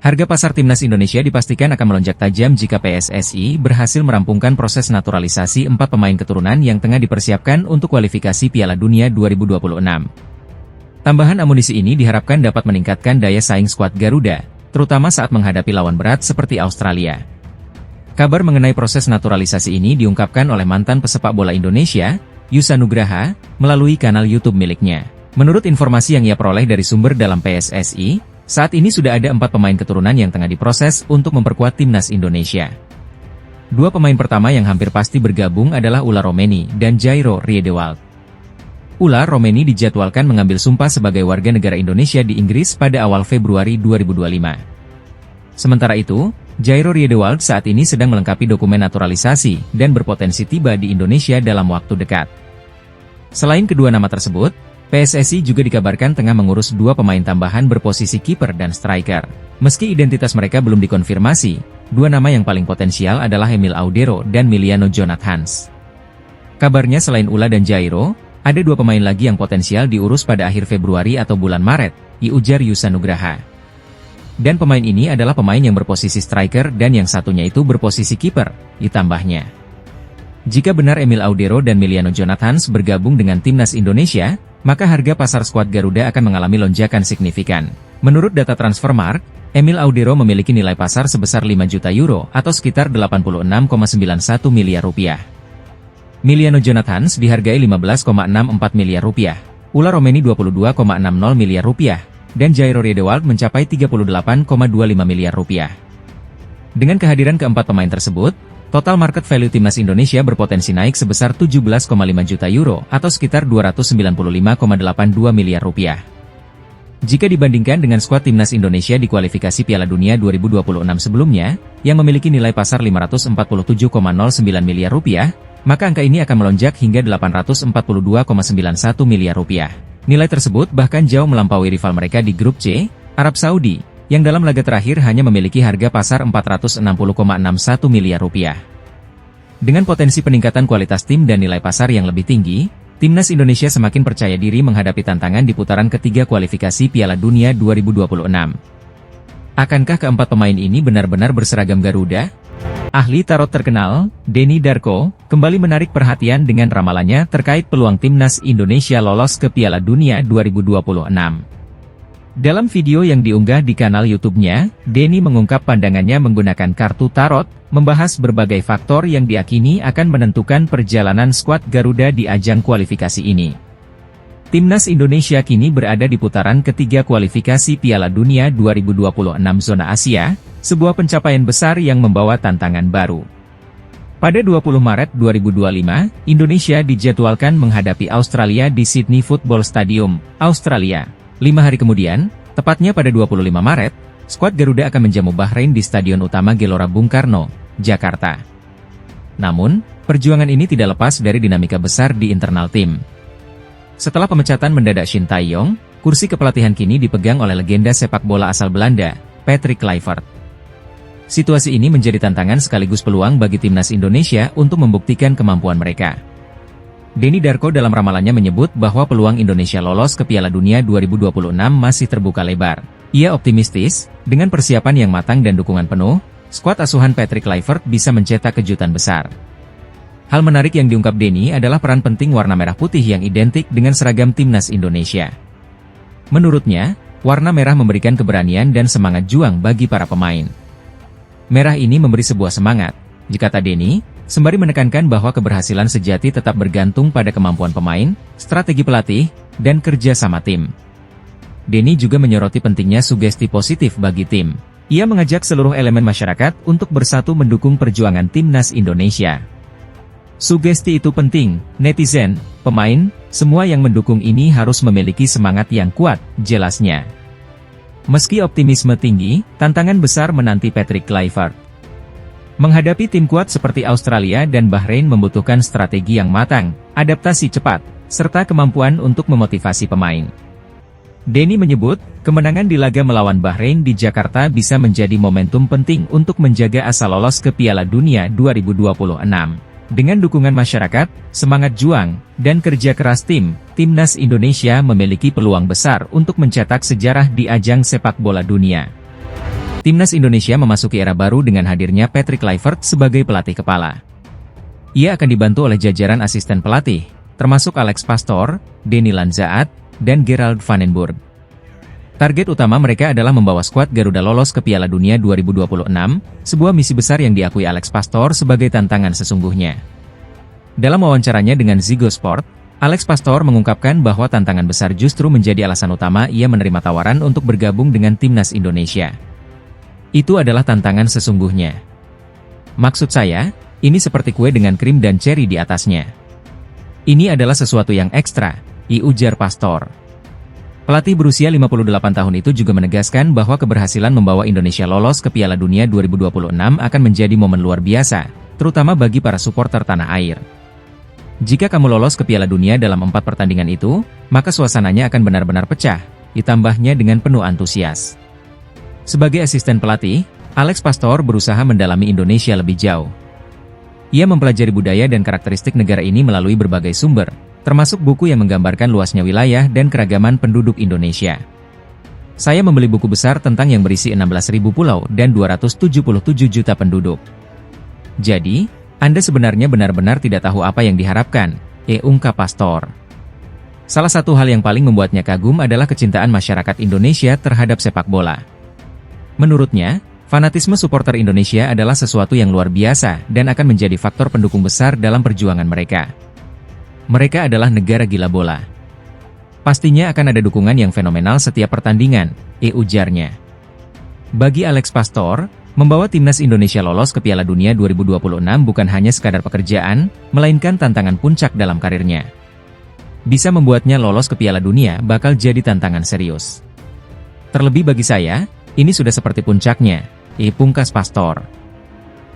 Harga pasar timnas Indonesia dipastikan akan melonjak tajam jika PSSI berhasil merampungkan proses naturalisasi 4 pemain keturunan yang tengah dipersiapkan untuk kualifikasi Piala Dunia 2026. Tambahan amunisi ini diharapkan dapat meningkatkan daya saing skuad Garuda, terutama saat menghadapi lawan berat seperti Australia. Kabar mengenai proses naturalisasi ini diungkapkan oleh mantan pesepak bola Indonesia, Yusa Nugraha, melalui kanal YouTube miliknya. Menurut informasi yang ia peroleh dari sumber dalam PSSI, saat ini sudah ada 4 pemain keturunan yang tengah diproses untuk memperkuat timnas Indonesia. 2 pemain pertama yang hampir pasti bergabung adalah Ula Romeni dan Jairo Riedewald. Ula Romeni dijadwalkan mengambil sumpah sebagai warga negara Indonesia di Inggris pada awal Februari 2025. Sementara itu, Jairo Riedewald saat ini sedang melengkapi dokumen naturalisasi dan berpotensi tiba di Indonesia dalam waktu dekat. Selain kedua nama tersebut, PSSI juga dikabarkan tengah mengurus 2 pemain tambahan berposisi kiper dan striker. Meski identitas mereka belum dikonfirmasi, 2 nama yang paling potensial adalah Emil Audero dan Miliano Jonathans. Kabarnya selain Ula dan Jairo, ada 2 pemain lagi yang potensial diurus pada akhir Februari atau bulan Maret, ujar Yusa Nugraha. Dan pemain ini adalah pemain yang berposisi striker dan yang satunya itu berposisi kiper, ditambahnya. Jika benar Emil Audero dan Miliano Jonathans bergabung dengan timnas Indonesia, maka harga pasar skuad Garuda akan mengalami lonjakan signifikan. Menurut data Transfermarkt, Emil Audero memiliki nilai pasar sebesar 5 juta euro atau sekitar 86,91 miliar rupiah. Miliano Jonathans dihargai 15,64 miliar rupiah, Ula Romeni 22,60 miliar rupiah, dan Jairo Riedewald mencapai 38,25 miliar rupiah. Dengan kehadiran keempat pemain tersebut, total market value timnas Indonesia berpotensi naik sebesar 17,5 juta euro atau sekitar 295,82 miliar rupiah. Jika dibandingkan dengan skuad timnas Indonesia di kualifikasi Piala Dunia 2026 sebelumnya, yang memiliki nilai pasar 547,09 miliar rupiah, maka angka ini akan melonjak hingga 842,91 miliar rupiah. Nilai tersebut bahkan jauh melampaui rival mereka di grup C, Arab Saudi, yang dalam laga terakhir hanya memiliki harga pasar 460,61 miliar rupiah. Dengan potensi peningkatan kualitas tim dan nilai pasar yang lebih tinggi, timnas Indonesia semakin percaya diri menghadapi tantangan di putaran ketiga kualifikasi Piala Dunia 2026. Akankah keempat pemain ini benar-benar berseragam Garuda? Ahli tarot terkenal, Denny Darko, kembali menarik perhatian dengan ramalannya terkait peluang timnas Indonesia lolos ke Piala Dunia 2026. Dalam video yang diunggah di kanal YouTube-nya, Denny mengungkap pandangannya menggunakan kartu tarot, membahas berbagai faktor yang diakini akan menentukan perjalanan skuad Garuda di ajang kualifikasi ini. Timnas Indonesia kini berada di putaran ketiga kualifikasi Piala Dunia 2026 zona Asia, sebuah pencapaian besar yang membawa tantangan baru. Pada 20 Maret 2025, Indonesia dijadwalkan menghadapi Australia di Sydney Football Stadium, Australia. 5 hari kemudian, tepatnya pada 25 Maret, skuad Garuda akan menjamu Bahrain di Stadion Utama Gelora Bung Karno, Jakarta. Namun, perjuangan ini tidak lepas dari dinamika besar di internal tim. Setelah pemecatan mendadak Shin Tae-yong, kursi kepelatihan kini dipegang oleh legenda sepak bola asal Belanda, Patrick Kluivert. Situasi ini menjadi tantangan sekaligus peluang bagi timnas Indonesia untuk membuktikan kemampuan mereka. Denny Darko dalam ramalannya menyebut bahwa peluang Indonesia lolos ke Piala Dunia 2026 masih terbuka lebar. Ia optimistis, dengan persiapan yang matang dan dukungan penuh, skuad asuhan Patrick Kluivert bisa mencetak kejutan besar. Hal menarik yang diungkap Denny adalah peran penting warna merah putih yang identik dengan seragam timnas Indonesia. Menurutnya, warna merah memberikan keberanian dan semangat juang bagi para pemain. Merah ini memberi sebuah semangat, kata Denny, sembari menekankan bahwa keberhasilan sejati tetap bergantung pada kemampuan pemain, strategi pelatih, dan kerja sama tim. Denny juga menyoroti pentingnya sugesti positif bagi tim. Ia mengajak seluruh elemen masyarakat untuk bersatu mendukung perjuangan timnas Indonesia. Sugesti itu penting, netizen, pemain, semua yang mendukung ini harus memiliki semangat yang kuat, jelasnya. Meski optimisme tinggi, tantangan besar menanti Patrick Kluivert. Menghadapi tim kuat seperti Australia dan Bahrain membutuhkan strategi yang matang, adaptasi cepat, serta kemampuan untuk memotivasi pemain. Denny menyebut, kemenangan di laga melawan Bahrain di Jakarta bisa menjadi momentum penting untuk menjaga asa lolos ke Piala Dunia 2026. Dengan dukungan masyarakat, semangat juang, dan kerja keras Timnas Indonesia memiliki peluang besar untuk mencetak sejarah di ajang sepak bola dunia. Timnas Indonesia memasuki era baru dengan hadirnya Patrick Kluivert sebagai pelatih kepala. Ia akan dibantu oleh jajaran asisten pelatih, termasuk Alex Pastoor, Denny Lanzaat, dan Gerald van den Burg. Target utama mereka adalah membawa skuad Garuda lolos ke Piala Dunia 2026, sebuah misi besar yang diakui Alex Pastoor sebagai tantangan sesungguhnya. Dalam wawancaranya dengan Ziggo Sport, Alex Pastoor mengungkapkan bahwa tantangan besar justru menjadi alasan utama ia menerima tawaran untuk bergabung dengan Timnas Indonesia. Itu adalah tantangan sesungguhnya. Maksud saya, ini seperti kue dengan krim dan ceri di atasnya. Ini adalah sesuatu yang ekstra, ujar Pastoor. Pelatih berusia 58 tahun itu juga menegaskan bahwa keberhasilan membawa Indonesia lolos ke Piala Dunia 2026 akan menjadi momen luar biasa, terutama bagi para supporter tanah air. Jika kamu lolos ke Piala Dunia dalam 4 pertandingan itu, maka suasananya akan benar-benar pecah, ditambahnya dengan penuh antusias. Sebagai asisten pelatih, Alex Pastoor berusaha mendalami Indonesia lebih jauh. Ia mempelajari budaya dan karakteristik negara ini melalui berbagai sumber, termasuk buku yang menggambarkan luasnya wilayah dan keragaman penduduk Indonesia. Saya membeli buku besar tentang yang berisi 16.000 pulau dan 277 juta penduduk. Jadi, Anda sebenarnya benar-benar tidak tahu apa yang diharapkan, ungkap Pastoor. Salah satu hal yang paling membuatnya kagum adalah kecintaan masyarakat Indonesia terhadap sepak bola. Menurutnya, fanatisme supporter Indonesia adalah sesuatu yang luar biasa dan akan menjadi faktor pendukung besar dalam perjuangan mereka. Mereka adalah negara gila bola. Pastinya akan ada dukungan yang fenomenal setiap pertandingan, ujarnya. Bagi Alex Pastoor, membawa Timnas Indonesia lolos ke Piala Dunia 2026 bukan hanya sekadar pekerjaan, melainkan tantangan puncak dalam karirnya. Bisa membuatnya lolos ke Piala Dunia bakal jadi tantangan serius. Terlebih bagi saya, ini sudah seperti puncaknya, pungkas Pastoor.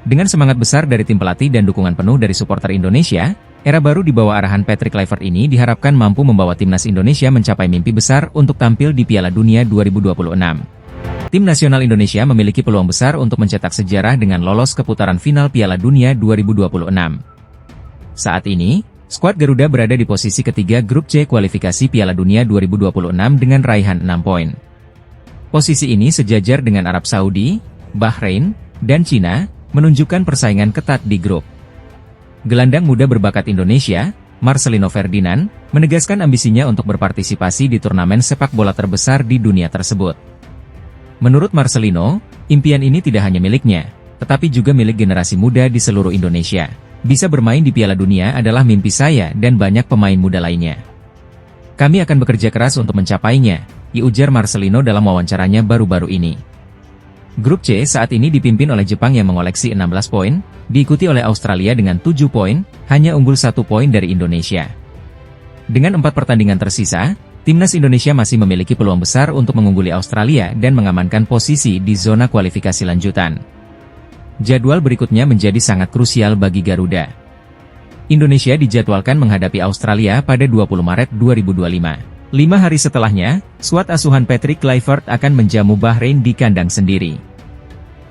Dengan semangat besar dari tim pelatih dan dukungan penuh dari supporter Indonesia, era baru di bawah arahan Patrick Kluivert ini diharapkan mampu membawa Timnas Indonesia mencapai mimpi besar untuk tampil di Piala Dunia 2026. Tim nasional Indonesia memiliki peluang besar untuk mencetak sejarah dengan lolos ke putaran final Piala Dunia 2026. Saat ini, skuad Garuda berada di posisi ketiga Grup C kualifikasi Piala Dunia 2026 dengan raihan 6 poin. Posisi ini sejajar dengan Arab Saudi, Bahrain, dan Cina, menunjukkan persaingan ketat di grup. Gelandang muda berbakat Indonesia, Marcelino Ferdinand, menegaskan ambisinya untuk berpartisipasi di turnamen sepak bola terbesar di dunia tersebut. Menurut Marcelino, impian ini tidak hanya miliknya, tetapi juga milik generasi muda di seluruh Indonesia. Bisa bermain di Piala Dunia adalah mimpi saya dan banyak pemain muda lainnya. Kami akan bekerja keras untuk mencapainya, ujar Marcelino dalam wawancaranya baru-baru ini. Grup C saat ini dipimpin oleh Jepang yang mengoleksi 16 poin, diikuti oleh Australia dengan 7 poin, hanya unggul 1 poin dari Indonesia. Dengan 4 pertandingan tersisa, Timnas Indonesia masih memiliki peluang besar untuk mengungguli Australia dan mengamankan posisi di zona kualifikasi lanjutan. Jadwal berikutnya menjadi sangat krusial bagi Garuda. Indonesia dijadwalkan menghadapi Australia pada 20 Maret 2025. 5 hari setelahnya, skuad asuhan Patrick Kluivert akan menjamu Bahrain di kandang sendiri.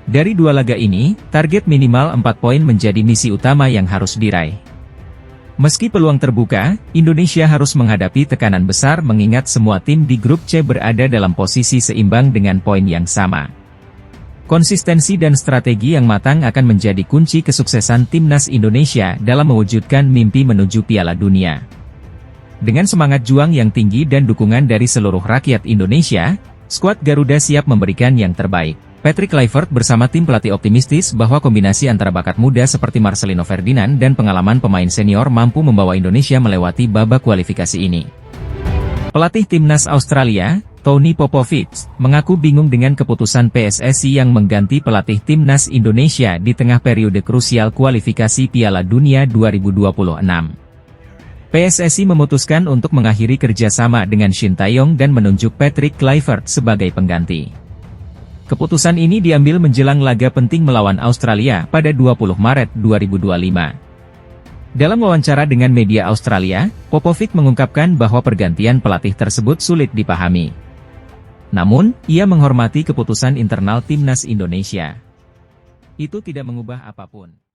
Dari 2 laga ini, target minimal 4 poin menjadi misi utama yang harus diraih. Meski peluang terbuka, Indonesia harus menghadapi tekanan besar mengingat semua tim di grup C berada dalam posisi seimbang dengan poin yang sama. Konsistensi dan strategi yang matang akan menjadi kunci kesuksesan Timnas Indonesia dalam mewujudkan mimpi menuju Piala Dunia. Dengan semangat juang yang tinggi dan dukungan dari seluruh rakyat Indonesia, skuad Garuda siap memberikan yang terbaik. Patrick Kluivert bersama tim pelatih optimistis bahwa kombinasi antara bakat muda seperti Marcelino Ferdinand dan pengalaman pemain senior mampu membawa Indonesia melewati babak kualifikasi ini. Pelatih Timnas Australia, Tony Popovic, mengaku bingung dengan keputusan PSSI yang mengganti pelatih Timnas Indonesia di tengah periode krusial kualifikasi Piala Dunia 2026. PSSI memutuskan untuk mengakhiri kerjasama dengan Shin Tae-yong dan menunjuk Patrick Kluivert sebagai pengganti. Keputusan ini diambil menjelang laga penting melawan Australia pada 20 Maret 2025. Dalam wawancara dengan media Australia, Popovic mengungkapkan bahwa pergantian pelatih tersebut sulit dipahami. Namun, ia menghormati keputusan internal timnas Indonesia. Itu tidak mengubah apapun.